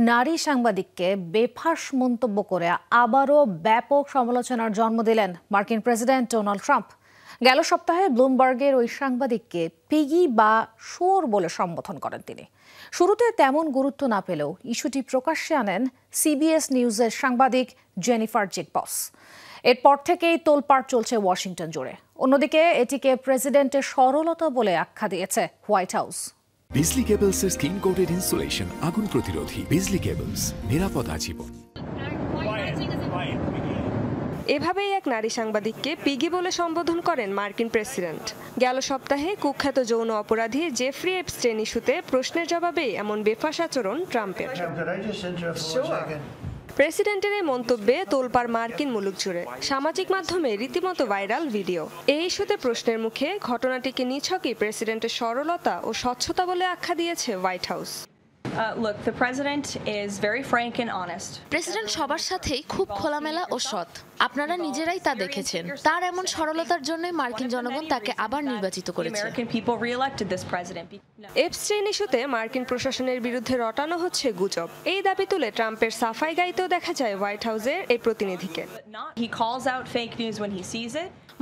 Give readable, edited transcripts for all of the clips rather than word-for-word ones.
নারী সাংবাদিককে বেফাঁস মন্তব্য করে আবারও ব্যাপক সমালোচনার জন্ম দিলেন মার্কিন প্রেসিডেন্ট ডোনাল্ড ট্রাম্প। গেল সপ্তাহে ব্লুমবার্গের ওই সাংবাদিককে পিগি বা শুয়োর বলে সম্বোধন করেন তিনি। শুরুতে তেমন গুরুত্ব না পেলেও ইস্যুটি প্রকাশ্যে আনেন সিবিএস নিউজের সাংবাদিক জেনিফার জেকবস। এরপর থেকেই তোলপাড় চলছে ওয়াশিংটন জুড়ে। অন্যদিকে এটিকে প্রেসিডেন্টের সরলতা বলে আখ্যা দিয়েছে হোয়াইট হাউস। বিজলি কেবলসের স্কিন কোটেড ইনসুলেশন আগুন প্রতিরোধী। বিজলি কেবলস, নিরাপদ আজীবন। এভাবেই এক নারী সাংবাদিককে পিগি বলে সম্বোধন করেন মার্কিন প্রেসিডেন্ট। গেল সপ্তাহে কুখ্যাত যৌন অপরাধী জেফ্রি এপস্টেইন ইস্যুতে প্রশ্নের জবাবে এমন বেফাঁস আচরণ ট্রাম্পের। প্রেসিডেন্টের এই মন্তব্যে তোলপাড় মার্কিন মুলুক জুড়ে। সামাজিক মাধ্যমে রীতিমতো ভাইরাল ভিডিও। এই ইস্যুতে প্রশ্নের মুখে ঘটনাটিকে নিছকই প্রেসিডেন্টের সরলতা ও স্বচ্ছতা বলে আখ্যা দিয়েছে হোয়াইট হাউস। প্রেসিডেন্ট সবার সাথেই খুব খোলামেলা ও সৎ। আপনারা নিজেরাই তা দেখেছেন। তার এমন সরলতার জন্য মার্কিন জনগণ তাকে আবার নির্বাচিত করেছে। এপস্টেইন ইস্যুতে মার্কিন প্রশাসনের বিরুদ্ধে রটানো হচ্ছে গুজব। এই দাবি তুলে ট্রাম্পের সাফাই গাইতেও দেখা যায় হোয়াইট হাউসের এই প্রতিনিধিকে।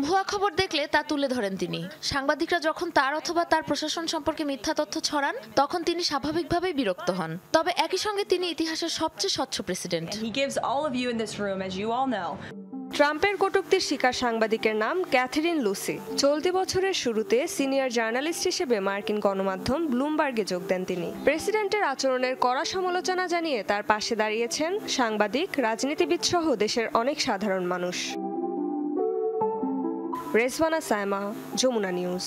ভুয়া খবর দেখলে তা তুলে ধরেন তিনি। সাংবাদিকরা যখন তার অথবা তার প্রশাসন সম্পর্কে মিথ্যা তথ্য ছড়ান, তখন তিনি স্বাভাবিকভাবেই বিরক্ত হন। তবে একই সঙ্গে তিনি ইতিহাসের সবচেয়ে স্বচ্ছ প্রেসিডেন্ট। ট্রাম্পের কটূক্তির শিকার সাংবাদিকের নাম ক্যাথরিন লুসি। চলতি বছরের শুরুতে সিনিয়র জার্নালিস্ট হিসেবে মার্কিন গণমাধ্যম ব্লুমবার্গে যোগ দেন তিনি। প্রেসিডেন্টের আচরণের কড়া সমালোচনা জানিয়ে তার পাশে দাঁড়িয়েছেন সাংবাদিক, রাজনীতিবিদ সহ দেশের অনেক সাধারণ মানুষ। রেজওয়ানা সায়মা, যমুনা নিউজ।